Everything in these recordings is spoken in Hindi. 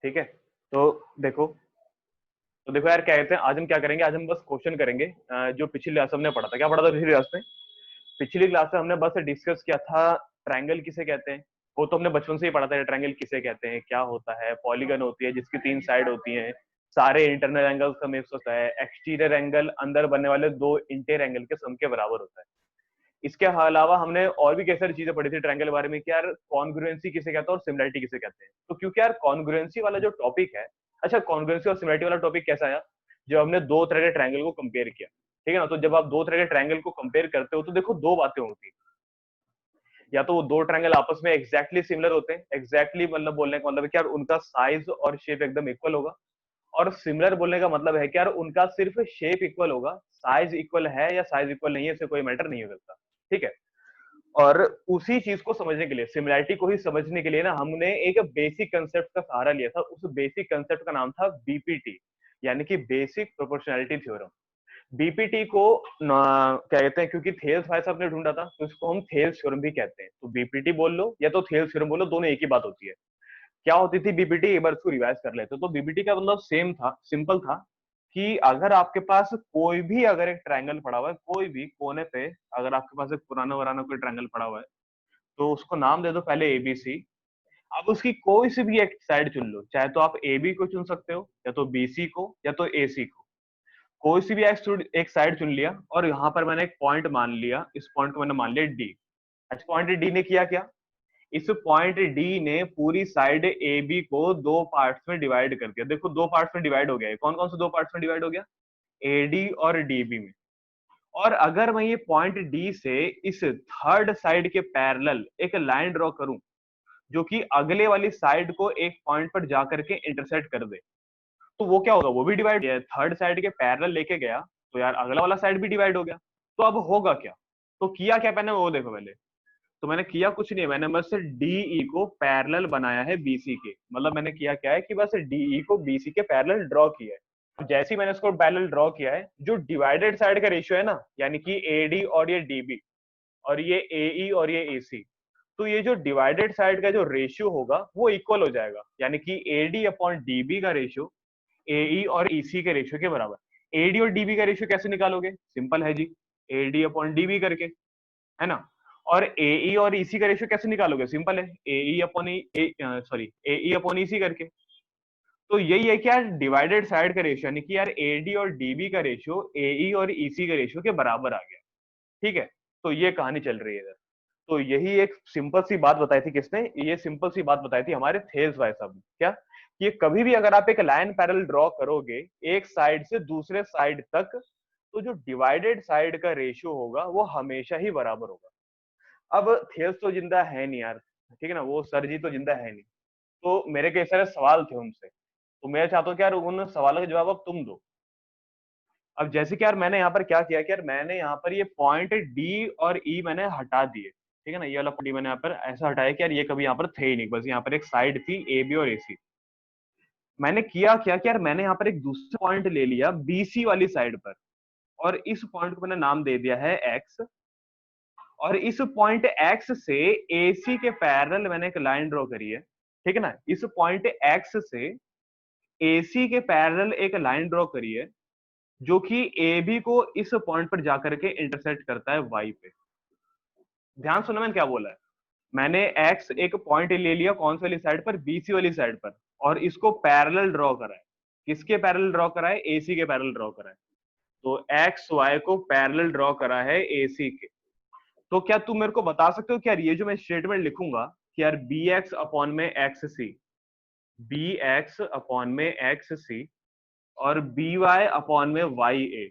ठीक है, तो देखो यार, क्या कहते हैं, आज हम क्या करेंगे, आज हम बस क्वेश्चन करेंगे जो पिछली क्लास हमने पढ़ा था। क्या पढ़ा था पिछली क्लास में? पिछली क्लास में हमने बस डिस्कस किया था ट्रायंगल किसे कहते हैं। वो तो हमने बचपन से ही पढ़ा था, ट्रायंगल किसे कहते हैं, क्या होता है। पॉलीगन होती है जिसकी 3 साइड होती हैं, सारे इंटरनल एंगल्स का मिक्स होता है, एक्सटीरियर एंगल अंदर बनने वाले 2 इंटीरियर एंगल के सम के बराबर होता है। इसके अलावा हमने और भी कई सारी चीजें पढ़ी थी ट्रायंगल के बारे में कि यार कॉन्ग्रुएंसी किसे कहते हैं और सिमिलरिटी किसे कहते हैं। तो क्योंकि यार कॉन्ग्रुएंसी वाला जो टॉपिक है, अच्छा कॉन्ग्रुएंसी और सिमिलरिटी वाला टॉपिक कैसा आया, जब हमने दो तरह के ट्रायंगल को कंपेयर किया। ठीक है ना, तो जब आप दो तरह के ट्रायंगल को कंपेयर करते हो तो देखो दो बातें होती है। या तो वो दो ट्रायंगल आपस में एग्जैक्टली सिमिलर होते हैं, एग्जैक्टली मतलब बोलने का मतलब है कि यार उनका साइज और शेप एकदम इक्वल होगा। और सिमिलर बोलने का मतलब है कि यार उनका सिर्फ शेप इक्वल होगा, साइज इक्वल है या साइज इक्वल नहीं है इससे कोई मैटर नहीं हो सकता। ठीक है, और उसी चीज को समझने के लिए, सिमिलैरिटी को ही समझने के लिए ना, हमने एक बेसिक कंसेप्ट का सहारा लिया था। उस बेसिक कंसेप्ट का नाम था बीपीटी, यानी कि बेसिक प्रोपोर्शनैलिटी थ्योरम। बीपीटी को क्या कहते हैं, क्योंकि थेल्स भाई साहब ने ढूंढा था तो इसको हम थेल्स थ्योरम भी कहते हैं। तो बीपीटी बोल लो या तो थेल्स थ्योरम बोलो, दोनों एक ही बात होती है। क्या होती थी बीपीटी, एक बार इसको रिवाइज कर लेते। तो बीपीटी का मतलब सेम था, सिंपल था कि अगर आपके पास कोई भी अगर एक ट्रायंगल पड़ा हुआ है, कोई भी कोने पे अगर आपके पास एक पुराना वराना कोई ट्रायंगल पड़ा हुआ है, तो उसको नाम दे दो पहले एबीसी। अब उसकी कोई सी भी एक साइड चुन लो, चाहे तो आप ए बी को चुन सकते हो, या तो बीसी को, या तो एसी को। कोई सी भी एक साइड चुन लिया और यहाँ पर मैंने एक पॉइंट मान लिया, इस पॉइंट को मैंने मान लिया डी। अच्छा, पॉइंट डी ने किया क्या, इस पॉइंट डी ने पूरी साइड ए बी को दो पार्ट्स में डिवाइड कर दिया। देखो दो पार्ट्स में डिवाइड हो गया है, कौन कौन से दो पार्ट्स में डिवाइड हो गया, एडी और डीबी में। और अगर मैं ये पॉइंट डी से इस थर्ड साइड के पैरेलल एक लाइन ड्रॉ करूं जो कि अगले वाली साइड को एक पॉइंट पर जाकर के इंटरसेक्ट कर दे, तो वो क्या होगा, वो भी डिवाइड है, थर्ड साइड के पैरेलल लेके गया तो यार अगला वाला साइड भी डिवाइड हो गया। तो अब होगा क्या, तो किया क्या मैंने वो देखो पहले। तो मैंने किया कुछ नहीं, मैंने बस डीई को पैरेलल बनाया है बीसी के। मतलब मैंने किया क्या है कि बस डीई को बीसी के पैरेलल ड्रॉ किया है। जैसे ही मैंने इसको पैरेलल ड्रॉ किया है, जो डिवाइडेड साइड का रेशियो है ना, यानी कि एडी और ये डीबी और ये एई और ये एसी, तो ये जो डिवाइडेड साइड का जो रेशियो होगा वो इक्वल हो जाएगा। यानी कि एडी अपॉन डीबी का रेशियो एई और ईसी के रेशियो के बराबर। एडी और डीबी का रेशियो कैसे निकालोगे, सिंपल है जी, एडी अपॉन डीबी करके, है ना। और एई और ईसी का रेशियो कैसे निकालोगे, सिंपल है, एई अपॉन सॉरी एई अपॉन ईसी करके। तो यही है कि यार डिवाइडेड साइड का रेशियो, यानी कि यार एडी और डीबी का रेशियो एई और ईसी के रेशियो के बराबर आ गया। ठीक है, तो ये कहानी चल रही है इधर। तो यही एक सिंपल सी बात बताई थी किसने, ये सिंपल सी बात बताई थी हमारे थेल्स भाई साहब ने। क्या, कि कभी भी अगर आप एक लाइन पैरेलल ड्रॉ करोगे एक साइड से दूसरे साइड तक, तो जो डिवाइडेड साइड का रेशियो होगा वो हमेशा ही बराबर होगा। अब थेल्स तो जिंदा है नहीं यार, ठीक है ना, वो सर जी तो जिंदा है नहीं। तो मेरे कई सारे सवाल थे उनसे, तो मैं चाहता हूँ कि यार उन सवालों के जवाब अब तुम दो। अब जैसे कि यार मैंने यहाँ पर क्या किया कि यार मैंने यहाँ पर ये पॉइंट डी और ई मैंने हटा दिए। ठीक है ना, ये वाला डी मैंने यहाँ पर ऐसा हटाया कि यार ये कभी यहाँ पर थे ही नहीं, बस यहाँ पर एक साइड थी ए बी और ए सी। मैंने किया क्या कि यार मैंने यहाँ पर एक दूसरा पॉइंट ले लिया बीसी वाली साइड पर, और इस पॉइंट को मैंने नाम दे दिया है एक्स। और इस पॉइंट एक्स से एसी के पैरेलल मैंने एक लाइन ड्रॉ करी है। ठीक है ना, इस पॉइंट एक्स से एसी के पैरेलल एक लाइन ड्रॉ करी है जो कि ए बी को इस पॉइंट पर जाकर के इंटरसेक्ट करता है वाई पे। ध्यान सुनो मैंने क्या बोला है, मैंने एक्स एक पॉइंट ले लिया कौन सी वाली साइड पर, बीसी वाली साइड पर, और इसको पैरेलल ड्रॉ करा है। किसके पैरेलल ड्रॉ करा है, एसी के पैरेलल ड्रॉ करा है। तो एक्स वाई को पैरेलल ड्रॉ करा है एसी के। तो क्या तुम मेरे को बता सकते हो कि यार ये जो मैं स्टेटमेंट लिखूंगा कि यार बी एक्स अपॉन में x C, B x upon में एक्स सी, और बी वाई अपॉन में वाई ए,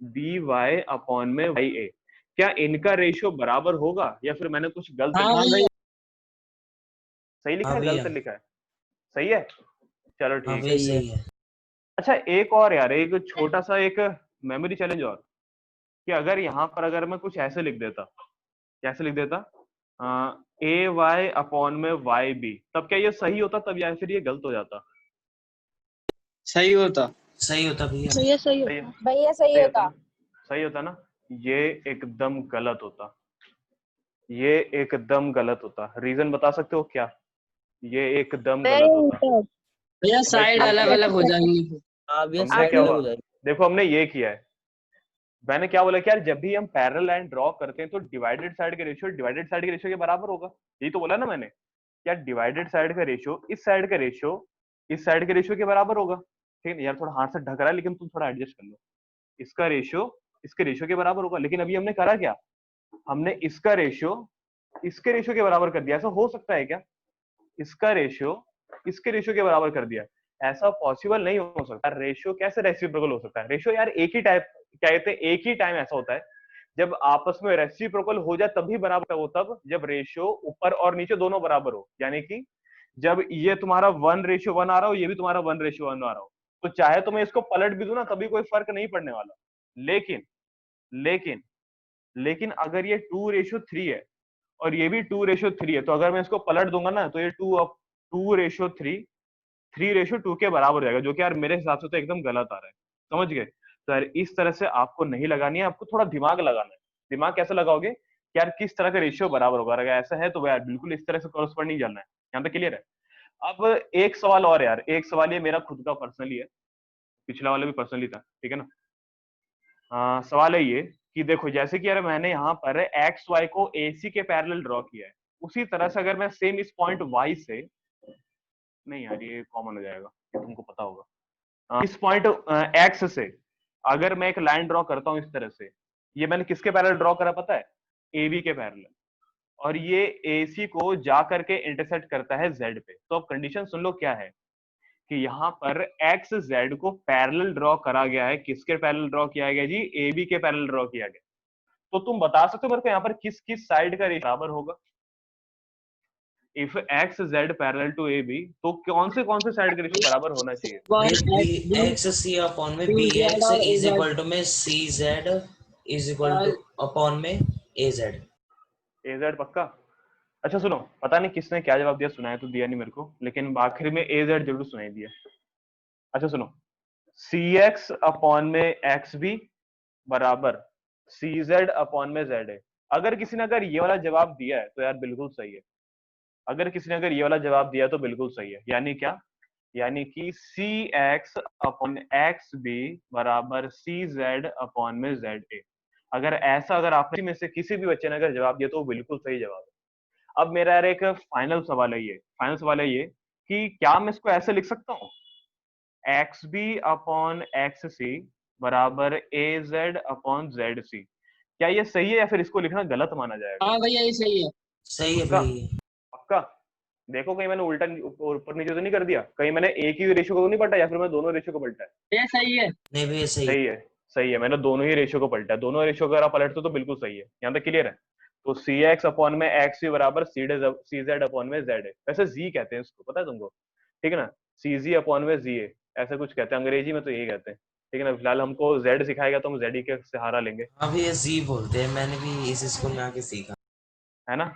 बी वाई अपॉन में वाई ए, क्या इनका रेशियो बराबर होगा या फिर मैंने कुछ गलत हाँ लिखा है? भैया। सही लिखा हाँ है, भैया। गलत लिखा है? सही है, चलो हाँ ठीक है। भैया सही है। अच्छा एक और यार, एक छोटा सा एक मेमोरी चैलेंज और, कि अगर यहाँ पर अगर मैं कुछ ऐसे लिख देता, कैसे लिख देता, ए वाई अपॉन में वाई बी, तब क्या ये सही होता तब, या फिर ये गलत हो जाता? सही होता। सही होता भैया। भैया सही सही होता, भैया सही सही होता होता। ना, सही होता ना। ये एकदम गलत होता, ये एकदम गलत होता। रीजन बता सकते हो क्या, ये एकदम गलत नहीं होता। होता। भैया तो भाई साइड अलग अलग हो जाएंगी। हाँ भैया तुमसे साइड क्या अलग हुआ? हो जाएगी। देखो हमने ये किया है, मैंने क्या बोला कि यार जब भी हम पैरेलल लाइन ड्रॉ करते हैं तो डिवाइडेड साइड का रेशियो डिवाइडेड साइड के रेशियो के बराबर होगा। यही तो बोला ना मैंने, क्या डिवाइडेड साइड का रेशियो इस साइड का रेशियो इस साइड के रेशियो के बराबर होगा। ठीक है यार, थोड़ा हाथ से ढक रहा है लेकिन तुम थोड़ा एडजस्ट कर लो। इसका रेशियो इसके रेशियो के बराबर होगा, लेकिन अभी हमने करा क्या, हमने इसका रेशियो इसके रेशियो के बराबर कर दिया। ऐसा हो सकता है क्या, इसका रेशियो इसके रेशियो के बराबर कर दिया? ऐसा पॉसिबल नहीं हो सकता। रेशियो कैसे रेसिप्रोकल हो सकता है? रेशियो यार एक ही टाइप, क्या कहते हैं, एक ही टाइम ऐसा होता है जब आपस में रेसिप्रोकल हो जाए तभी बराबर हो, तब जब रेशियो ऊपर और नीचे दोनों बराबर हो। यानी कि जब ये तुम्हारा 1:1 आ रहा हो, ये भी तुम्हारा 1:1 आ रहा हो, तो चाहे तो मैं इसको पलट भी दूं ना तभी कोई फर्क नहीं पड़ने वाला। लेकिन लेकिन लेकिन अगर ये 2:3 है और ये भी 2:3 है, तो अगर मैं इसको पलट दूंगा ना तो ये 2:3 3:2 के बराबर हो जाएगा, जो कि यार मेरे हिसाब से तो एकदम गलत आ रहा है। समझ गए? तो यार इस तरह से आपको नहीं लगानी है, आपको थोड़ा दिमाग लगाना है। दिमाग कैसे लगाओगे कि यार किस तरह का रेशियो बराबर होगा, अगर ऐसा है तो यार बिल्कुल इस तरह से कॉरस्पॉन्डिंग जाना है। यहाँ तक क्लियर है? अब एक सवाल और है यार, एक सवाल ये मेरा खुद का पर्सनली है, पिछला वाला भी पर्सनली था, ठीक है ना। सवाल है ये कि देखो, जैसे कि यार मैंने यहाँ पर एक्स वाई को AC के पैरेलल ड्रॉ किया है, उसी तरह से अगर मैं सेम इस पॉइंट Y से, नहीं यार ये कॉमन हो जाएगा, ये तुमको पता होगा, इस पॉइंट X से अगर मैं एक लाइन ड्रॉ करता हूँ इस तरह से, ये मैंने किसके पैरेलल ड्रॉ करा पता है? AB के पैरेलल। और ये AC को जा करके इंटरसेक्ट करता है Z पे। तो अब कंडीशन सुन लो क्या है कि यहाँ पर एक्स जेड को पैरेलल ड्रॉ करा गया है। किसके पैरेलल ड्रॉ किया गया जी? AB के पैरेलल ड्रॉ किया गया। तो तुम बता सकते हो मेरे को यहाँ पर किस किस साइड का रेशियो बराबर होगा? If X Z parallel to AB, तो कौन से साइड का रेशियो बराबर होना चाहिए? बी एक्स सी अपॉन में टू बी जेड एक्स और a is Z equal to में C Z is equal to upon में ए जेड। AZ पक्का? अच्छा सुनो, पता नहीं किसने क्या जवाब दिया, सुनाया तो दिया नहीं मेरे को, लेकिन आखिर में AZ जरूर सुनाई दिया। अच्छा सुनो, CX अपॉन में XB बराबर CZ अपॉन में ZA। अगर किसी ने अगर ये वाला जवाब दिया है तो यार बिल्कुल सही है। अगर किसी ने अगर ये वाला जवाब दिया तो बिल्कुल सही है। यानी क्या? यानी कि CX अपॉन XB बराबर CZ अपॉन में ZA। अगर ऐसा, अगर आपने में से किसी भी बच्चे ने अगर जवाब दिया तो वो बिल्कुल सही जवाब है। अब मेरा यार एक फाइनल सवाल है ये, फाइनल सवाल है ये कि क्या मैं इसको ऐसे लिख सकता हूँ, XB अपॉन XC बराबर AZ अपॉन ZC? क्या ये सही है या फिर इसको लिखना गलत माना जाएगा? हाँ भैया ये सही है। सही है पक्का? भाई। पक्का? देखो कहीं मैंने उल्टा ऊपर नीचे तो नहीं कर दिया, कहीं मैंने एक ही रेशियो को नहीं पलटा या फिर मैं दोनों रेशियो को पलटा है? ये सही है। नहीं भैया सही है। सही है, सही है, मैंने दोनों ही रेशियो को पलटा है। दोनों रेशियो अगर आप पलटते हो तो बिल्कुल सही है। यहाँ तक क्लियर है? तो CX अपॉन में XC बराबर CZ अपॉन में ZA। वैसे Z कहते हैं इसको, पता है तुमको? ठीक है ना, CZ अपॉन में ZA, ऐसा कुछ कहते हैं अंग्रेजी में, तो यही कहते हैं। ठीक है ना, फिलहाल हमको Z सिखाएगा तो हम ZD के सहारा लेंगे, हाँ भैया जी बोलते हैं, मैंने भी इस स्कूल में आके सीखा। है ना।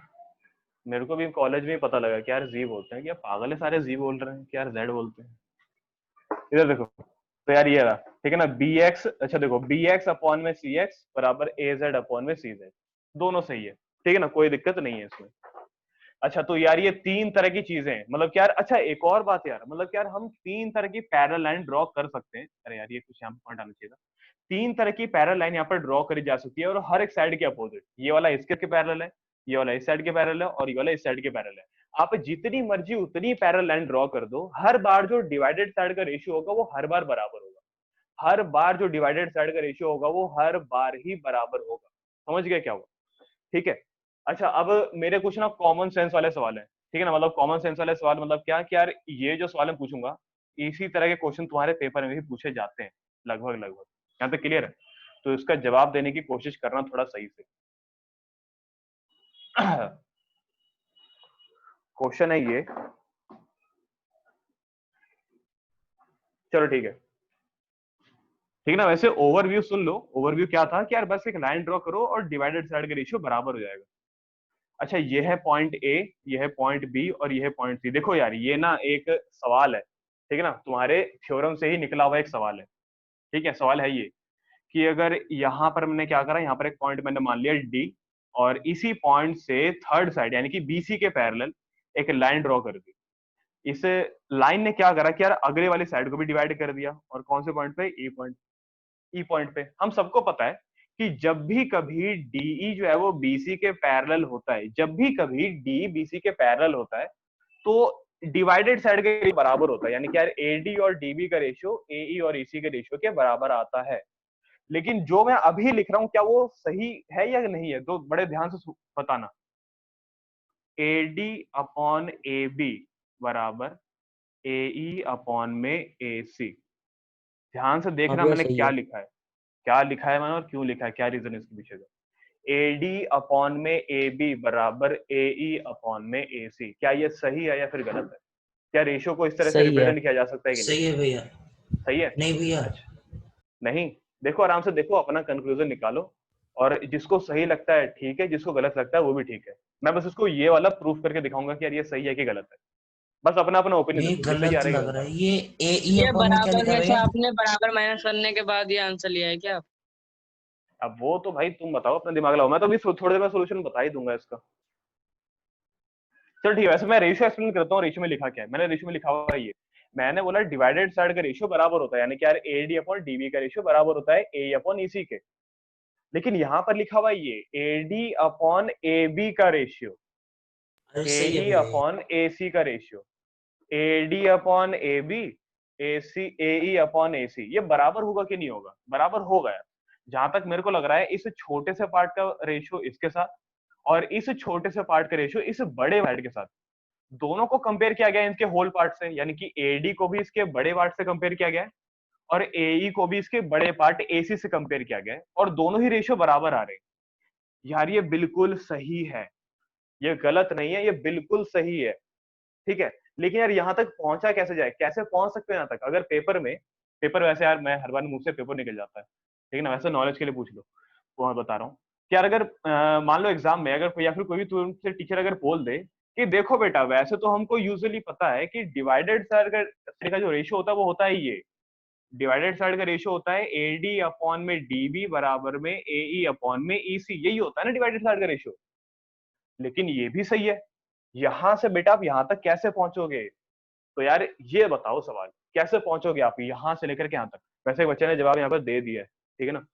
मेरे को भी कॉलेज में ही पता लगा कि यार जी बोलते हैं, क्या पागल है सारे, जी बोल रहे हैं कि यार जेड बोलते हैं। इधर देखो, तो यार ये रहा, ठीक है ना, बी एक्स, अच्छा देखो बी एक्स अपॉन में सी एक्स बराबर ए जेड अपॉन में सी जेड, दोनों सही है। ठीक है ना, कोई दिक्कत नहीं है इसमें। अच्छा तो यार ये तीन तरह की चीजें हैं, मतलब क्या यार, अच्छा एक और बात यार, मतलब क्या यार हम तीन तरह की पैरेलल लाइन ड्रॉ कर सकते हैं। अरे यार ये कुछ यहाँ पे पॉइंट आना चाहिए था। तीन तरह की पैरेलल लाइन यहाँ पर ड्रॉ करी जा सकती है और हर एक साइड के अपोजिट। ये वाला इसके पैरेलल है, ये वाला इस साइड के पैरेलल है और ये वाला इस साइड के पैरेलल है। आप जितनी मर्जी उतनी पैरेलल लाइन ड्रॉ कर दो, हर बार जो डिवाइडेड साइड का रेशियो होगा वो हर बार बराबर होगा। हर बार जो डिवाइडेड साइड का रेशियो होगा वो हर बार ही बराबर होगा। समझ गए क्या हुआ? ठीक है। अच्छा अब मेरे कुछ ना कॉमन सेंस वाले सवाल है, ठीक है ना, मतलब कॉमन सेंस वाले सवाल मतलब क्या कि यार ये जो सवाल मैं पूछूंगा इसी तरह के क्वेश्चन तुम्हारे पेपर में भी पूछे जाते हैं लगभग लगभग। यहाँ पे क्लियर है? तो इसका जवाब देने की कोशिश करना थोड़ा सही से। क्वेश्चन है ये, चलो ठीक है, ठीक है ना। वैसे ओवरव्यू सुन लो, ओवरव्यू क्या था कि यार बस एक लाइन ड्रॉ करो और डिवाइडेड साइड का रेशियो बराबर हो जाएगा। अच्छा ये है पॉइंट ए, ये है पॉइंट बी और ये है पॉइंट सी। देखो यार ये ना एक सवाल है, ठीक है ना, तुम्हारे थ्योरम से ही निकला हुआ एक सवाल है। ठीक है, सवाल है ये कि अगर यहाँ पर मैंने क्या करा, यहाँ पर एक पॉइंट मैंने मान लिया डी और इसी पॉइंट से थर्ड साइड यानी कि BC के पैरेलल एक लाइन ड्रॉ कर दी। इस लाइन ने क्या करा कि यार अगले वाली साइड को भी डिवाइड कर दिया, और कौन से पॉइंट पे, ई पॉइंट पे। हम सबको पता है कि जब भी कभी डीई जो है वो बीसी के पैरेलल होता है, जब भी कभी डी बीसी के पैरेलल होता है, तो डिवाइडेड साइड के बराबर होता है, यानी कि यार एडी और डीबी का रेशियो एई और ईसी के रेशियो के बराबर आता है। लेकिन जो मैं अभी लिख रहा हूं क्या वो सही है या नहीं है, तो बड़े ध्यान से बताना। एडी अपॉन ए बी बराबर एई अपॉन में ए सी। ध्यान से हाँ देखना भैया मैंने सही क्या है। लिखा है, क्या लिखा है मैंने और क्यों लिखा है, क्या रीजन है इसके पीछे का। एडी अपॉन में ए बी बराबर एई अपॉन में ए सी, क्या ये सही है या फिर गलत है? क्या रेशियो को इस तरह से सही है। रिप्रेजेंट किया जा सकता है कि नहीं? सही है भैया। सही है। नहीं भैया। अच्छा, नहीं, देखो आराम से देखो, अपना कंक्लूजन निकालो, और जिसको सही लगता है ठीक है, जिसको गलत लगता है वो भी ठीक है। मैं बस उसको ये वाला प्रूफ करके दिखाऊंगा कि यार ये सही है कि गलत है। बस अपना अपना ओपिनियन ये दे दो, ये सही आ गलत रहा है कि लग गलत आ रहा रहा है। है। ये ए ई ये अपॉन में क्या बराबर लिखा है में से भैया? आपने बराबर माइनस करने के बाद ये आंसर लिया है क्या? अब वो तो भाई तुम बताओ, अपना दिमाग लगाओ, मैं तो अभी थोड़ी देर में सोल्यूशन बता ही दूंगा इसका। चलो ठीक है, वैसे मैं रेशियो एक्सप्लेन करता हूँ, रेशियो में लिखा क्या है। मैंने रेशियो में लिखा हुआ है ये, मैंने बोला डिवाइडेड साइड का रेशियो बराबर होता है, यानी कि यार एडी अपॉन डीबी का रेशियो बराबर होता है ए अपॉन ईसी के। लेकिन यहाँ पर लिखा हुआ है ये एडी अपॉन ए बी का रेशियो अरे सही है एई भैया ये। अपॉन ए सी का ratio AD upon A B A C AE upon A C, ये बराबर होगा कि नहीं होगा? बराबर होगा यार। जहां तक मेरे को लग रहा है इस छोटे से पार्ट का रेशियो इसके साथ, और इस छोटे से पार्ट का रेशियो इस बड़े पार्ट के साथ, दोनों को कंपेयर किया गया है इनके होल पार्ट से, यानी कि एडी को भी इसके बड़े पार्ट से कंपेयर किया गया है, और एई को भी इसके बड़े पार्ट एसी से कंपेयर किया गया है, और दोनों ही रेशियो बराबर आ रहे हैं। यार ये बिल्कुल सही है, ये गलत नहीं है, ये बिल्कुल सही है। ठीक है, लेकिन यार यहाँ तक पहुंचा कैसे जाए, कैसे पहुंच सकते हैं यहाँ तक? अगर पेपर में, पेपर वैसे यार मैं हर बार मुंह से पेपर निकल जाता है, ठीक है ना, वैसे नॉलेज के लिए पूछ लो, वो मैं बता रहा हूँ कि यार अगर मान लो एग्जाम में अगर या फिर कोई भी तुमसे टीचर अगर बोल दे कि देखो बेटा वैसे तो हमको यूजुअली पता है कि डिवाइडेड साइड का जो रेशियो होता है वो होता है ये, डिवाइडेड साइड का रेशियो होता है एडी अपॉन में डीबी बराबर में एई अपॉन में ईसी, यही होता है ना डिवाइडेड साइड का रेशियो। लेकिन ये भी सही है, यहां से बेटा आप यहां तक कैसे पहुंचोगे? तो यार ये बताओ सवाल, कैसे पहुंचोगे आप यहां से लेकर के यहाँ तक? वैसे एक बच्चे ने जवाब यहाँ पर दे दिया है, ठीक है ना,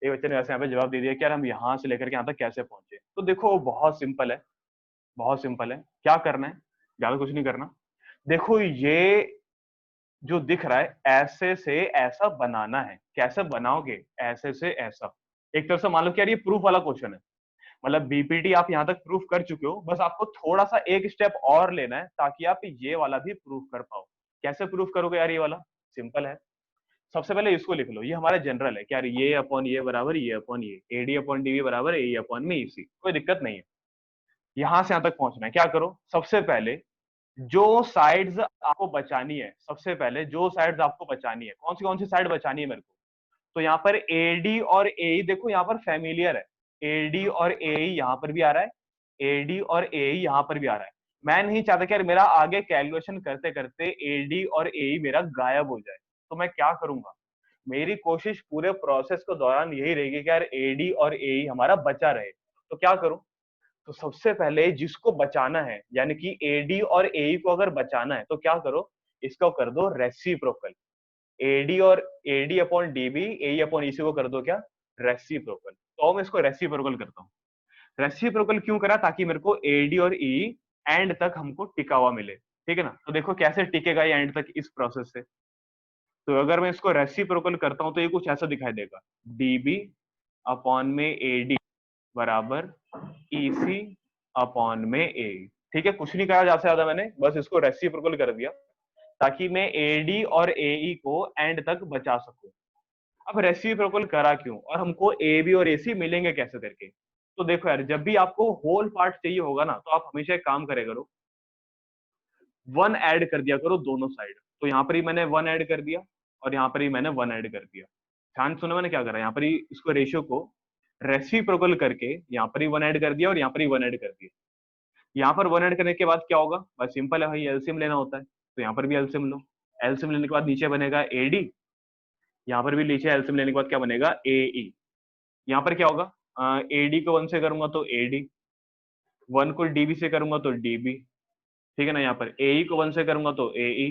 एक बच्चे ने वैसे यहाँ पे जवाब दे दिया कि यार हम यहाँ से लेकर के यहाँ तक कैसे पहुंचे। तो देखो बहुत सिंपल है, बहुत सिंपल है। क्या करना है, ज्यादा कुछ नहीं करना। देखो ये जो दिख रहा है ऐसे से ऐसा बनाना है, कैसे बनाओगे? ऐसे से ऐसा। एक तरह से मान लो कि यार ये प्रूफ वाला क्वेश्चन है, मतलब बीपीटी आप यहाँ तक प्रूफ कर चुके हो, बस आपको थोड़ा सा एक स्टेप और लेना है ताकि आप ये वाला भी प्रूफ कर पाओ। कैसे प्रूफ करोगे यार ये वाला? सिंपल है, सबसे पहले इसको लिख लो, ये हमारा जनरल है कि यार ये अपॉन ये बराबर ये अपॉन ये, एडी अपॉन डीबी बराबर ए अपॉन में ईसी, कोई दिक्कत नहीं है। यहां से यहां तक पहुंचना है, क्या करो? सबसे पहले जो साइड्स आपको बचानी है, सबसे पहले जो साइड्स आपको बचानी है, कौन सी साइड बचानी है मेरे को? तो यहाँ पर एडी और ए देखो यहाँ पर फैमिलियर है, एडी और ए यहाँ पर भी आ रहा है, एडी और ए यहाँ पर भी आ रहा है। मैं नहीं चाहता कि यार मेरा आगे कैलकुलेशन करते करते एडी और ए मेरा गायब हो जाए, तो मैं क्या करूंगा? मेरी कोशिश पूरे प्रोसेस के दौरान यही रहेगी कि यार एडी और ए हमारा बचा रहे। तो क्या करूं? तो सबसे पहले जिसको बचाना है, यानी कि एडी और ए को अगर बचाना है तो क्या करो? इसको कर दो रेसिप्रोकल, एडी और एडी अपॉन डीबी ए अपॉन ईसी को कर दो क्या? रेसिप्रोकल। तो मैं इसको रेसिप्रोकल करता हूँ। रेसिप्रोकल क्यों करा? ताकि मेरे को एडी और ई एंड तक हमको टिका हुआ मिले, ठीक है ना। तो देखो कैसे टिकेगा ये एंड तक, इस प्रोसेस से। तो अगर मैं इसको रेसिप्रोकल करता हूं तो ये कुछ ऐसा दिखाई देगा, डीबी अपॉन में एडी बराबर ईसी अपॉन में ए। ठीक है, कुछ नहीं कहा जा ज्यादा, मैंने बस इसको रेसिप्रोकल कर दिया ताकि मैं एडी और एई को एंड तक बचा सकूं। अब रेसिप्रोकल करा क्यों, और हमको ए बी और ए सी मिलेंगे कैसे करके? तो देखो यार, जब भी आपको होल पार्ट चाहिए होगा ना, तो आप हमेशा एक काम करे करो, वन ऐड कर दिया करो दोनों साइड। तो यहाँ पर ही मैंने वन ऐड कर दिया, और यहाँ पर ही मैंने वन ऐड कर दिया। ध्यान सुनो मैंने क्या करा, यहाँ पर ही इसको रेशियो को रेसिप्रोकल करके यहाँ पर ही वन ऐड कर दिया और यहाँ पर ही वन ऐड कर दिया। यहाँ पर वन ऐड करने के बाद क्या होगा? बस सिंपल है भाई, एलसीएम लेना होता है, तो यहाँ पर भी एलसीएम लो। एलसीएम लेने के बाद नीचे बनेगा एडी, यहाँ पर भी नीचे एलसीएम लेने के बाद क्या बनेगा? एई। यहाँ पर क्या होगा? एडी को वन से करूंगा तो एडी, वन को डीबी से करूंगा तो डीबी, ठीक है ना। यहाँ पर AE को 1 से करूंगा तो AE,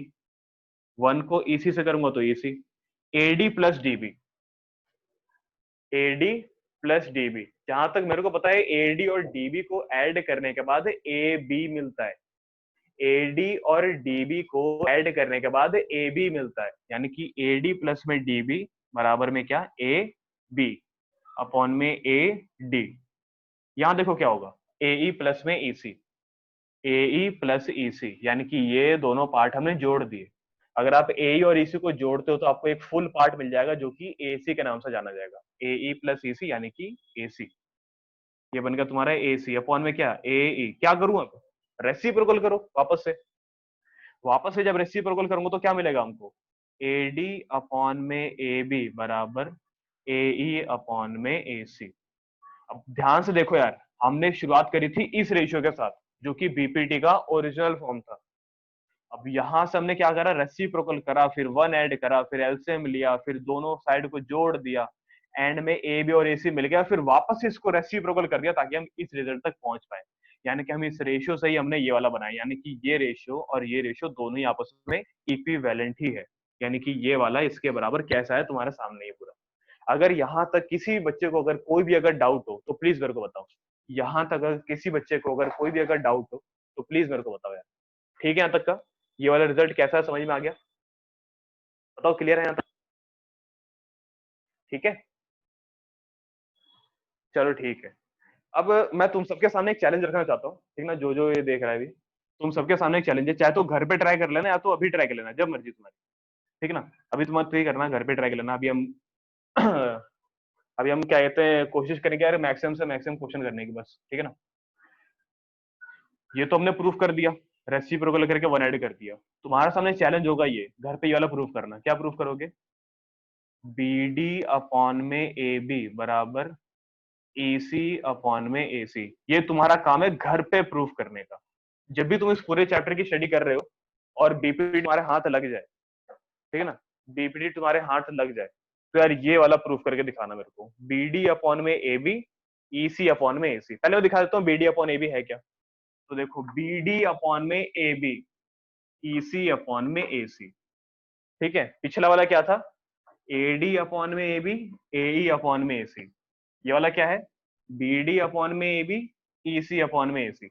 1 को EC से करूंगा तो EC, AD plus DB, AD plus DB। जहां तक मेरे को पता है AD और DB को ऐड करने के बाद AB मिलता है, AD और DB को ऐड करने के बाद AB मिलता है, यानी कि AD प्लस में DB बराबर में क्या, AB अपॉन में AD। यहां देखो क्या होगा, AE प्लस में EC, AE प्लस EC, यानी कि ये दोनों पार्ट हमने जोड़ दिए। अगर आप AE और EC को जोड़ते हो तो आपको एक फुल पार्ट मिल जाएगा जो कि AC के नाम से जाना जाएगा, AE प्लस EC यानी कि AC। ये बन गया तुम्हारा AC अपॉन में क्या, AE। क्या करूं अब, रेसिप्रोकल करो वापस से जब रेसिप्रोकल करूंगा तो क्या मिलेगा हमको, AD अपॉन में AB बराबर AE अपॉन में AC। अब ध्यान से देखो यार, हमने शुरुआत करी थी इस रेशियो के साथ जो कि बीपीटी का ओरिजिनल फॉर्म था। अब यहां से हमने क्या करा, रेसिप्रोकल करा, फिर 1 ऐड करा, फिर एलसीएम लिया, फिर दोनों साइड को जोड़ दिया, एंड में ए बी और AC मिल गया, फिर वापस इसको रेसिप्रोकल कर दिया ताकि हम इस रिजल्ट तक पहुंच पाए। यानी कि हम इस रेशियो से ही हमने ये वाला बनाया, यानी कि ये रेशियो और ये रेशियो दोनों ही आपस में इक्विवेलेंट ही है, यानी कि ये वाला इसके बराबर कैसा है तुम्हारे सामने ये पूरा। अगर यहाँ तक किसी बच्चे को अगर कोई भी अगर डाउट हो तो प्लीज मेरे को बताओ। यहाँ तक अगर किसी बच्चे को अगर कोई भी अगर डाउट हो तो प्लीज मेरे को बताओ यार। ठीक है, यहाँ तक का ये वाला रिजल्ट कैसा है, समझ में आ गया? बताओ, क्लियर है यहाँ तक? ठीक है, चलो ठीक है। अब मैं तुम सबके सामने एक चैलेंज रखना चाहता हूँ, ठीक ना, जो जो ये देख रहा है अभी, तुम सबके सामने एक चैलेंज है, चाहे तो घर पे ट्राई कर लेना या तो अभी ट्राई कर लेना, जब मर्जी तुम्हारी। ठीक है ना, अभी तुम्हारा तो ये करना, घर पे ट्राई कर लेना। अभी हम अभी हम क्या कहते हैं, कोशिश करेंगे यार मैक्सिमम से मैक्सिमम क्वेश्चन करने की बस। ठीक है ना, ये तो हमने प्रूफ कर दिया, रेसिप्रोकल करके 1 ऐड कर दिया। तुम्हारे सामने चैलेंज होगा ये, घर पे ये वाला प्रूफ करना। क्या प्रूफ करोगे, BD अपॉन में AB बराबर EC अपॉन में AC। ये तुम्हारा काम है घर पे प्रूफ करने का। जब भी तुम इस पूरे चैप्टर की स्टडी कर रहे हो और बीपीटी तुम्हारे हाथ लग जाए, ठीक है ना, बीपीटी तुम्हारे हाथ लग जाए तो यार ये वाला प्रूफ करके दिखाना मेरे को, BD अपॉन में AB, EC अपॉन में AC। पहले मैं दिखा देता हूँ BD अपॉन AB है क्या। तो देखो, BD अपॉन में AB, EC अपॉन में AC। ठीक है, पिछला वाला क्या था, AD अपॉन में AB, AE अपॉन में AC। ये वाला क्या है, BD अपॉन में AB, EC अपॉन में AC।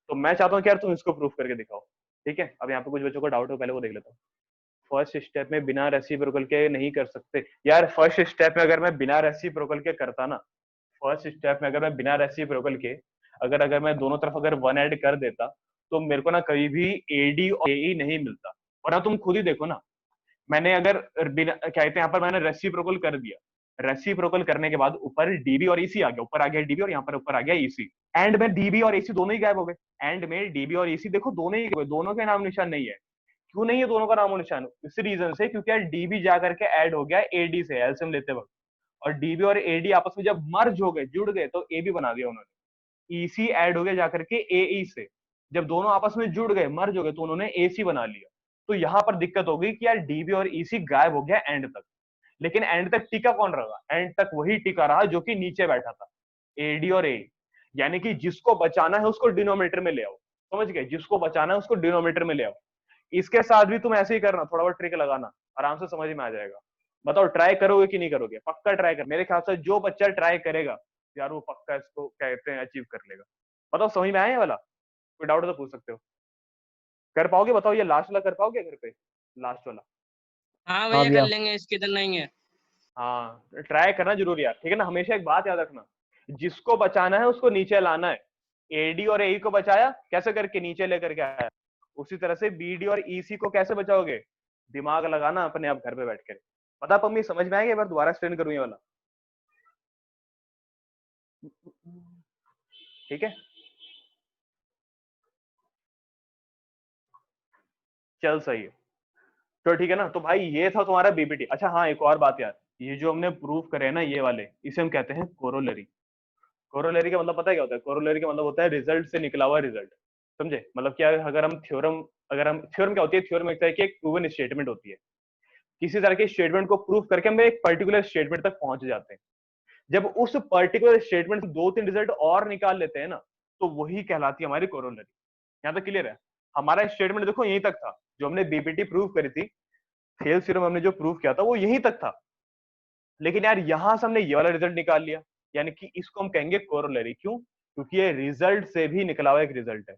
तो मैं चाहता हूँ कि यार तुम इसको प्रूफ करके दिखाओ। ठीक है, अब यहाँ पे कुछ बच्चों को डाउट हो, पहले वो देख लेता हूँ। फर्स्ट स्टेप में बिना रेसिप्रोकल के नहीं कर सकते यार। फर्स्ट स्टेप में अगर मैं बिना रेसिप्रोकल के करता ना, फर्स्ट स्टेप में अगर मैं बिना रेसिप्रोकल के अगर अगर मैं दोनों तरफ अगर 1 ऐड कर देता तो मेरे को ना कभी भी AD और AE नहीं मिलता। और ना तुम खुद ही देखो ना, मैंने अगर बिना क्या कहते हैं, यहाँ पर मैंने रेसिप्रोकल कर दिया, रेसिप्रोकल करने के बाद ऊपर DB और EC आ गया, ऊपर आ गया DB और यहाँ पर ऊपर आ गया EC। एंड में DB और AC दोनों ही गायब हो गए। एंड में DB और EC देखो दोनों ही, दोनों के नाम निशान नहीं है। क्यों नहीं है दोनों का नामो निशान, इस रीजन से क्योंकि यार DB जाकर के ऐड हो गया AD से एल्सियम लेते वक्त, और DB और AD आपस में जब मर्ज हो गए, जुड़ गए, तो AB बना दिया उन्होंने। EC ऐड हो गया जाकर के AE से, जब दोनों आपस में जुड़ गए, मर्ज हो गए, तो उन्होंने AC बना लिया। तो यहां पर दिक्कत हो गई कि यार DB और EC गायब हो गया एंड तक, लेकिन एंड तक टिका कौन रहा, एंड तक वही टिका रहा जो कि नीचे बैठा था, AD और AE। यानी कि जिसको बचाना है उसको डिनोमिनेटर में ले आओ, समझ गए, जिसको बचाना है उसको डिनोमिनेटर में ले आओ। इसके साथ भी तुम ऐसे ही करना, थोड़ा बहुत ट्रिक लगाना, आराम से समझ में आ जाएगा। बताओ ट्राई करोगे कि नहीं करोगे? पक्का ट्राई कर, मेरे ख्याल से जो बच्चा ट्राई करेगा यार वो पक्का इसको कहते हैं अचीव कर लेगा। बताओ समझ में आया वाला? कोई डाउट तो पूछ सकते हो। कर पाओगे? बताओ ये लास्ट वाला कर पाओगे घर पे, लास्ट वाला? हाँ भैया कर लेंगे, इसकी तो नहीं है। हाँ, ट्राई करना जरूरी यार, ठीक है ना। हमेशा एक बात याद रखना, जिसको बचाना है उसको नीचे लाना है। AD और AE को बचाया कैसे करके, नीचे लेकर के आया। उसी तरह से BD और EC को कैसे बचाओगे, दिमाग लगाना अपने आप घर पे बैठ कर। पता पम्मी समझ में आएगा? एक बार दोबारा एक्सप्लेन करूं ये वाला, ठीक है? चल सही है, तो ठीक है ना। तो भाई ये था तुम्हारा बीपीटी। अच्छा हाँ, एक और बात यार, ये जो हमने प्रूफ करे ना ये वाले, इसे हम कहते हैं कोरोलरी। कोरोलरी का मतलब पता है क्या होता है? कोरोलरी का मतलब होता है रिजल्ट से निकला हुआ रिजल्ट। समझे? मतलब क्या, अगर हम थ्योरम क्या होती है, थ्योरम एक तरह की एक प्रूवन स्टेटमेंट होती है। किसी तरह के स्टेटमेंट को प्रूफ करके हम एक पर्टिकुलर स्टेटमेंट तक पहुंच जाते हैं। जब उस पर्टिकुलर स्टेटमेंट से 2-3 रिजल्ट और निकाल लेते हैं ना, तो वही कहलाती है हमारी कोरोलरी। यहाँ तक क्लियर है? हमारा स्टेटमेंट देखो यहीं तक था, जो हमने बीपीटी प्रूव करी थी, थेल्स थ्योरम हमने जो प्रूव किया था वो यहीं तक था। लेकिन यार यहां से हमने ये वाला रिजल्ट निकाल लिया, यानी कि इसको हम कहेंगे कोरोलरी। क्यों? क्योंकि ये रिजल्ट से भी निकला हुआ एक रिजल्ट है,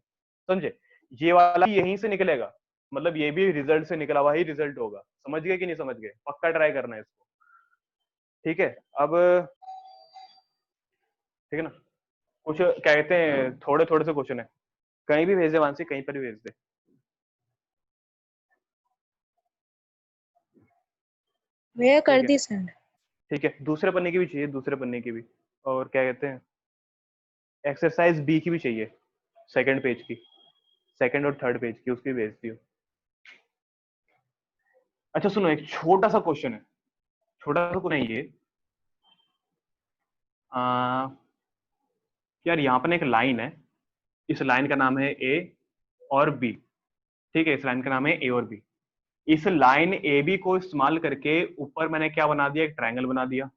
समझे? ये वाला यहीं से निकलेगा, मतलब ये भी रिजल्ट से निकला हुआ ही रिजल्ट होगा। समझ गए कि नहीं समझ गए? पक्का ट्राई करना है इसको, ठीक है? अब ठीक है ना, कुछ क्या कहते हैं, थोड़े थोड़े से क्वेश्चन है, कहीं भी भेज दे मानसी, कहीं पर भी भेज दे। भैया कर ठीक है, दी सेंड। ठीक है, दूसरे पन्ने की भी चाहिए, दूसरे पन्ने की भी। और क्या कहते हैं, एक्सरसाइज बी की भी चाहिए, सेकंड पेज की, सेकंड और थर्ड पेज की, उसकी भेज दियो। अच्छा सुनो, एक छोटा सा क्वेश्चन है, छोटा सा क्वेश्चन है ये। यार यहाँ पर एक लाइन है, इस लाइन का नाम है ए और बी, ठीक है? इस लाइन का नाम है ए और बी। इस लाइन ए बी को इस्तेमाल करके ऊपर मैंने क्या बना दिया, एक ट्रायंगल बना दिया,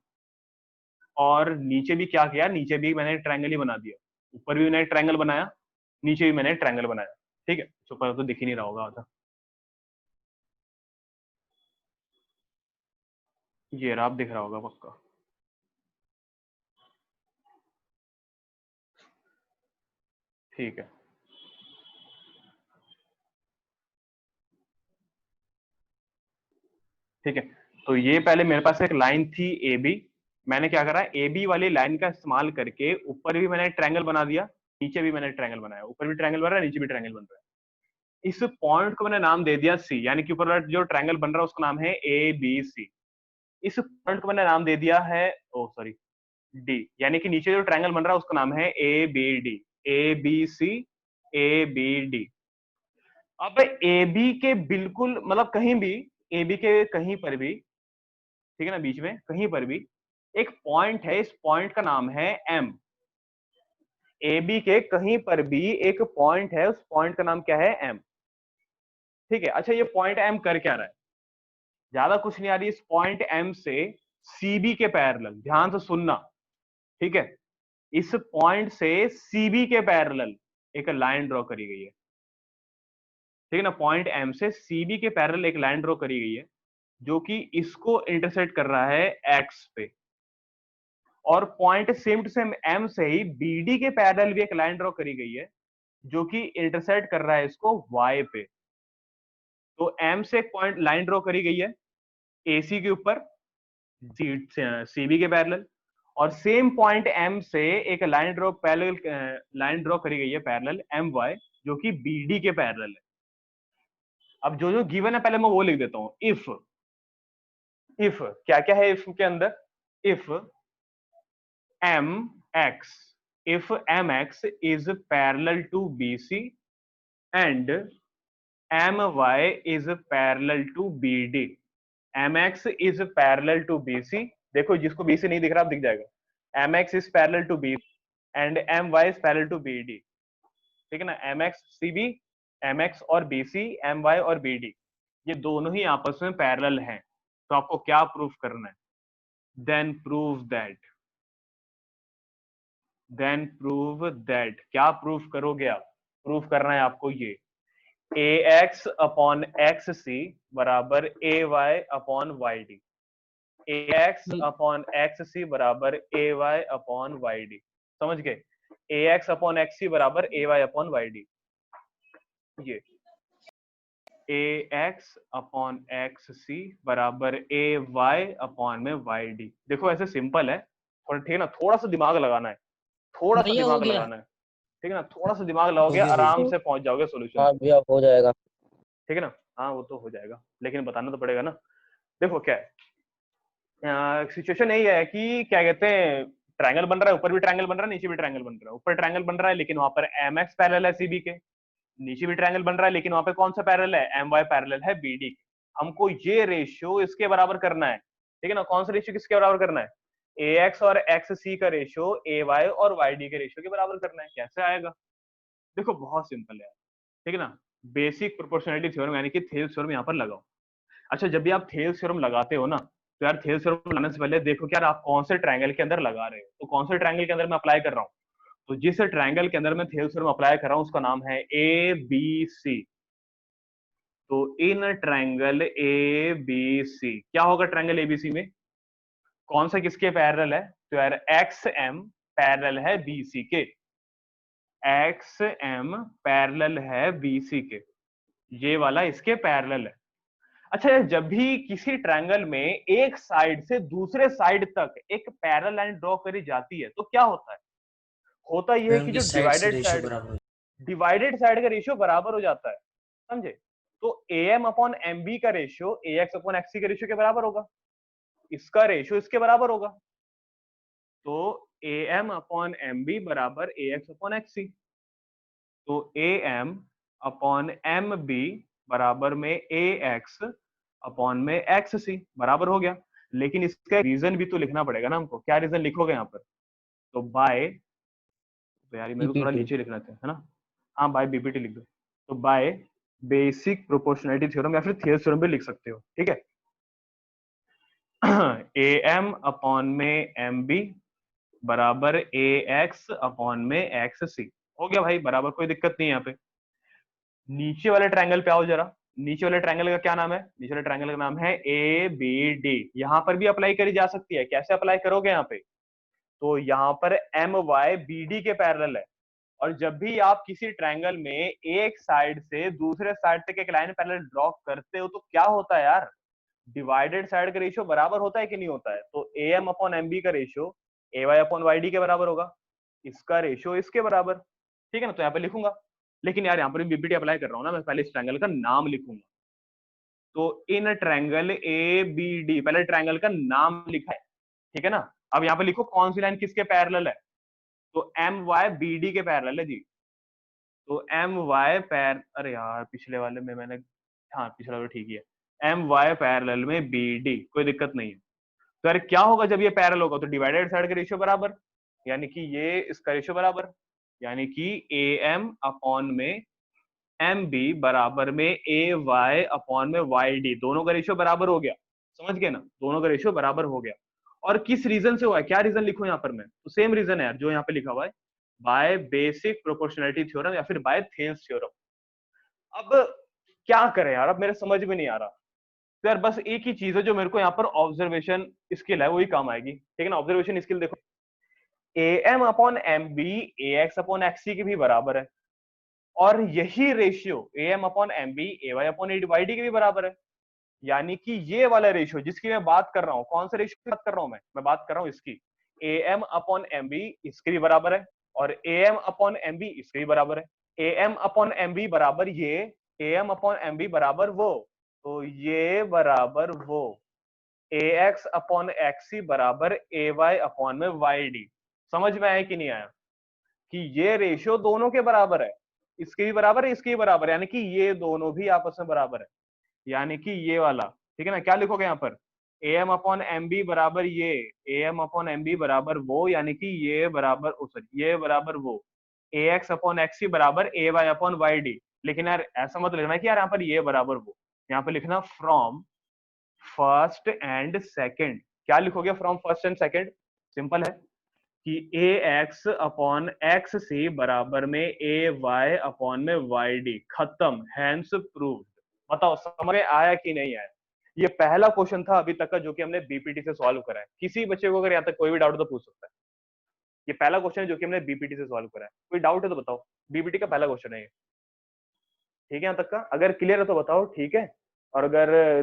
और नीचे भी क्या किया, नीचे भी मैंने ट्रायंगल ही बना दिया। ऊपर भी मैंने ट्रायंगल बनाया, नीचे भी मैंने ट्रायंगल बनाया, ठीक है? ऊपर तो दिख ही नहीं रहा होगा आधा, ये रहा, आप दिख रहा होगा पक्का। ठीक है, ठीक है, तो ये पहले मेरे पास एक लाइन थी ए बी, मैंने क्या करा, ए बी वाली लाइन का इस्तेमाल करके ऊपर भी मैंने ट्रायंगल बना दिया, नीचे भी मैंने ट्रायंगल बनाया, ऊपर भी ट्रायंगल बन रहा है, नीचे भी ट्रायंगल बन रहा है। इस पॉइंट को मैंने नाम दे दिया सी, यानी कि ऊपर वाला जो ट्रायंगल बन रहा है उसका नाम है ए बी सी। इस पॉइंट को मैंने नाम दे दिया है, ओ सॉरी, डी, यानी कि नीचे जो ट्रायंगल बन रहा है उसका नाम है A B D, A B C, A B D. अब ए बी के बिल्कुल मतलब कहीं भी, ए बी के कहीं पर भी, ठीक है ना, बीच में कहीं पर भी एक पॉइंट है, इस पॉइंट का नाम है एम। ए बी के कहीं पर भी एक पॉइंट है, उस पॉइंट का नाम क्या है, एम, ठीक है? अच्छा, ये पॉइंट एम कर क्या रहा है? ज्यादा कुछ नहीं आ रही, इस पॉइंट एम से सीबी के पैरेलल, ध्यान से सुनना, ठीक है? इस पॉइंट से सीबी के पैरेलल एक लाइन ड्रॉ करी गई है, ठीक है ना? पॉइंट एम से सीबी के पैरेलल एक लाइन ड्रॉ करी गई है, जो कि इसको इंटरसेक्ट कर रहा है एक्स पे, और point same to same M से ही बीडी के पैरेलल भी एक लाइन ड्रॉ करी गई है, जो कि इंटरसेक्ट कर रहा है इसको वाई पे। तो एम से एक पॉइंट लाइन ड्रॉ करी गई है एसी के ऊपर, सीबी के पैरेलल, और सेम पॉइंट एम से एक लाइन ड्रॉ करी गई है पैरेलल एम वाई, जो कि बीडी के पैरेलल है। अब जो जो गिवन है पहले मैं वो लिख देता हूं। इफ क्या क्या है इफ के अंदर, if M X, if M X is parallel to B C and M Y is parallel to B D, M X is parallel to B C, देखो जिसको बी सी नहीं दिख रहा अब दिख जाएगा, M X is parallel to B and M Y is parallel to B D, ठीक है ना? M X C B, M X और बी सी, एम वाई और बी डी, ये दोनों ही आपस में पैरेलल हैं। तो आपको क्या प्रूफ करना है? देन प्रूव दैट, क्या प्रूफ करोगे आप? प्रूफ करना है आपको ये, ए एक्स अपॉन एक्स सी बराबर A Y upon Y D, A X upon X C बराबर A Y upon Y D, समझ गए? ए एक्स अपॉन एक्स सी बराबर A Y upon Y D, ये ए एक्स अपॉन एक्स सी बराबर ए वाई अपॉन में वाई डी। देखो ऐसे सिंपल है थोड़ा, ठीक है ना? थोड़ा सा दिमाग लगाना है, थोड़ा सा दिमाग लगाना है, ठीक है ना? थोड़ा सा दिमाग लगाओगे आराम से पहुंच जाओगे सोल्यूशन। हाँ भैया हो जाएगा। ठीक है ना? हाँ वो तो हो जाएगा, लेकिन बताना तो पड़ेगा ना। देखो क्या है, सिचुएशन यही है कि क्या कहते हैं, ट्रायंगल बन रहा है, ऊपर भी ट्रायंगल बन रहा है, नीचे भी ट्रायंगल बन रहा है। ऊपर ट्रायंगल बन रहा है लेकिन वहां पर एम एक्स पैरेलल है सीबी के, नीचे भी ट्रायंगल बन रहा है लेकिन वहां पे कौन सा पैरेलल है, एम वाई पैरेलल है बीडी के। हमको ये रेशियो इसके बराबर करना है, ठीक है ना? कौन सा रेशियो किसके बराबर करना है? ए एक्स और एक्स सी का रेशियो ए वाई और वाई डी के रेशियो के बराबर करना है। कैसे आएगा? देखो बहुत सिंपल है, ठीक है ना? बेसिक प्रोपोर्शनलिटी थ्योरम यानी कि थेल्स थ्योरम यहाँ पर लगाओ। अच्छा, जब भी आप थेल्स थ्योरम लगाते हो ना, तो यार थेल्स थ्योरम लगाने से पहले देखो कि यार आप कौन से ट्रायंगल के अंदर लगा रहे हो। तो कौन से ट्रायंगल के अंदर मैं अप्लाई कर रहा हूँ, तो जिस ट्रायंगल के अंदर मैं थेल्स थ्योरम अप्लाई कर रहा हूँ उसका नाम है ए बी सी, तो इन ट्रायंगल ए बी सी क्या होगा? ट्रायंगल एबीसी में कौन सा किसके पैरेलल है? तो यार एक्स एम पैरेलल है बीसी के, एक्स एम पैरेलल है बीसी के, ये वाला इसके पैरेलल है। अच्छा, जब भी किसी ट्रायंगल में एक साइड से दूसरे साइड तक एक पैरेलल लाइन ड्रॉ करी जाती है तो क्या होता है? होता यह है कि जो डिवाइडेड साइड का रेशियो बराबर हो जाता है, समझे? तो am अपॉन एम बी का रेशियो ax अपॉन एक्सी के रेशियो के बराबर होगा, इसका रेशियो इसके बराबर होगा। तो am अपॉन एम बी बराबर ax अपॉन एक्सी, तो am अपॉन एम बी बराबर में ax अपॉन में एक्स सी बराबर हो गया। लेकिन इसका रीजन भी तो लिखना पड़ेगा ना हमको। क्या रीजन लिखोगे यहाँ पर? तो बाय, तो यार मेरे को थोड़ा नीचे लिखना था, है ना? हाँ, बाय बीपीटी लिख दो। तो बाय बेसिक प्रोपोर्शनैलिटी थ्योरम या फिर थियरम्स थ्योरम भी लिख सकते हो, ठीक है? am अपॉन में एम बी बराबर ax अपॉन में एक्स सी हो गया भाई, बराबर, कोई दिक्कत नहीं है यहाँ पे। नीचे वाले ट्रायंगल पे आओ जरा। नीचे वाले ट्रायंगल का क्या नाम है? नीचे वाले ट्रायंगल का नाम है ए बी डी। यहाँ पर भी अप्लाई करी जा सकती है। कैसे अप्लाई करोगे यहाँ पे? तो यहाँ पर एम वाई बी डी के पैरेलल है, और जब भी आप किसी ट्रायंगल में एक साइड से दूसरे साइड तक एक लाइन पैरेलल ड्रॉ करते हो तो क्या होता है यार? डिवाइडेड साइड का रेशियो बराबर होता है कि नहीं होता है? तो A M upon M B का ratio A Y upon Y D के बराबर होगा, इसका रेशियो इसके बराबर, ठीक है ना? तो यहाँ पे लिखूंगा, लेकिन यार यहाँ पर बीपीटी अप्लाई कर रहा हूँ ना, मैं पहले इस ट्रायंगल का नाम लिखूंगा। तो in triangle A B D, पहले ट्रायंगल का नाम लिखा है, ठीक है ना? अब यहाँ पे लिखो कौन सी लाइन किसके पैरेलल है? तो एम वाई बी डी के पैरेलल है जी। तो एम वाई अरे यार पिछले वाले में मैंने, हाँ पिछला वाला ठीक ही है, एम वाई पैरेलल में बी डी, कोई दिक्कत नहीं है। तो यार क्या होगा जब ये पैरेलल होगा? तो डिवाइडेड साइड का रेशियो बराबर, यानी कि ये इसका रेशियो बराबर, यानी कि ए एम अपॉन में एम बी बराबर में ए वाई अपॉन में वाई डी, दोनों का रेशियो बराबर हो गया। समझ गए ना? दोनों का रेशियो बराबर हो गया। और किस रीजन से हुआ है? क्या रीजन लिखूं यहाँ पर मैं? तो सेम रीजन है यार जो यहाँ पे लिखा हुआ है, बाय बेसिक प्रोपोर्शनैलिटी थ्योरम या फिर बाय थेल्स थ्योरम। अब क्या करें यार, अब मेरे समझ में नहीं आ रहा। तो यार बस एक ही चीज है जो मेरे को यहाँ पर ऑब्जर्वेशन स्किल है, वही काम आएगी, ठीक है ना? ऑब्जर्वेशन स्किल देखो, A M upon M B A X upon X C के भी बराबर है, और यही ratio A M upon M B A Y upon A Y D के भी बराबर है। यानी कि ये वाला रेशियो जिसकी मैं बात कर रहा हूँ, कौन सा रेशियो की बात कर रहा हूँ मैं बात कर रहा हूँ इसकी, A M upon M B इसके भी बराबर है, और A M upon M B इसके भी बराबर है। A M upon M B बराबर ये, A M upon M B बराबर वो, तो ये बराबर वो, A X upon X C बराबर ए वाई अपॉन में वाई डी। समझ में आया कि नहीं आया? कि ये रेशियो दोनों के बराबर है, इसके भी बराबर है, इसके भी बराबर है, यानी कि ये दोनों भी आपस में बराबर है। यानी कि ये वाला, ठीक है ना? क्या लिखोगे यहाँ पर? A M upon M B बराबर ये, A M upon M B बराबर वो, यानी कि ये बराबर, सॉरी ये बराबर वो, A X upon X C बराबर A Y upon Y D. लेकिन यार ऐसा मत लिखना कि यार यहाँ पर ये बराबर वो, यहाँ पर लिखना फ्रॉम फर्स्ट एंड सेकेंड। क्या लिखोगे from first and second? Simple है कि ए एक्स अपॉन एक्स सी बराबर में ए वाई अपॉन में वाई डी, खत्म, हैंस प्रूव्ड। बताओ समझ में आया कि नहीं आया? ये पहला क्वेश्चन था अभी तक का जो कि हमने बीपीटी से सॉल्व करा है। किसी बच्चे को अगर यहाँ तक कोई भी डाउट तो पूछ सकता है। ये पहला क्वेश्चन है जो कि हमने बीपीटी से सॉल्व करा है। कोई डाउट है तो बताओ, बीपीटी का पहला क्वेश्चन है ये, ठीक है? यहाँ तक का अगर क्लियर है तो बताओ, ठीक है? और अगर